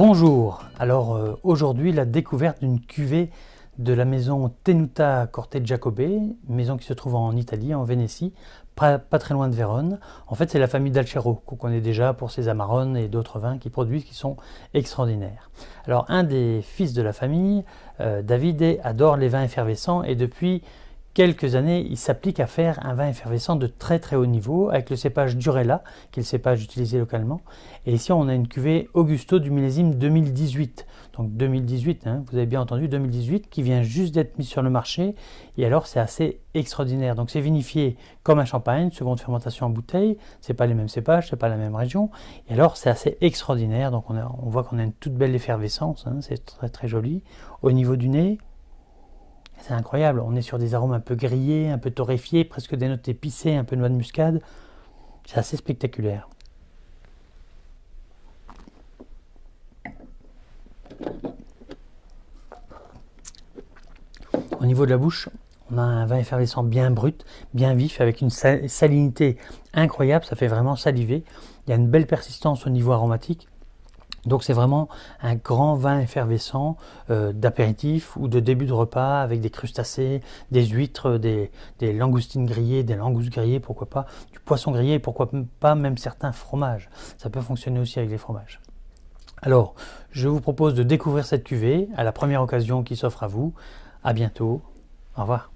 Bonjour, alors aujourd'hui la découverte d'une cuvée de la maison Tenuta Corte Giacobbe, maison qui se trouve en Italie, en Vénétie, pas très loin de Vérone. En fait c'est la famille d'Alcero, qu'on connaît déjà pour ses Amarone et d'autres vins qu'ils produisent qui sont extraordinaires. Alors un des fils de la famille, Davide, adore les vins effervescents et depuis quelques années, il s'applique à faire un vin effervescent de très haut niveau avec le cépage Durella, qui est le cépage utilisé localement. Et ici, on a une cuvée Augusto du millésime 2018. Donc 2018, hein, vous avez bien entendu, 2018, qui vient juste d'être mise sur le marché. Et alors, c'est assez extraordinaire. Donc c'est vinifié comme un champagne, seconde fermentation en bouteille. C'est pas les mêmes cépages, c'est pas la même région. Et alors, c'est assez extraordinaire. Donc on voit qu'on a une toute belle effervescence. Hein, c'est très joli. Au niveau du nez, c'est incroyable, on est sur des arômes un peu grillés, un peu torréfiés, presque des notes épicées, un peu de noix de muscade. C'est assez spectaculaire. Au niveau de la bouche, on a un vin effervescent bien brut, bien vif, avec une salinité incroyable, ça fait vraiment saliver. Il y a une belle persistance au niveau aromatique. Donc c'est vraiment un grand vin effervescent d'apéritif ou de début de repas avec des crustacés, des huîtres, des langoustines grillées, des langoustes grillées, pourquoi pas, du poisson grillé et pourquoi pas même certains fromages. Ça peut fonctionner aussi avec les fromages. Alors, je vous propose de découvrir cette cuvée à la première occasion qui s'offre à vous. À bientôt. Au revoir.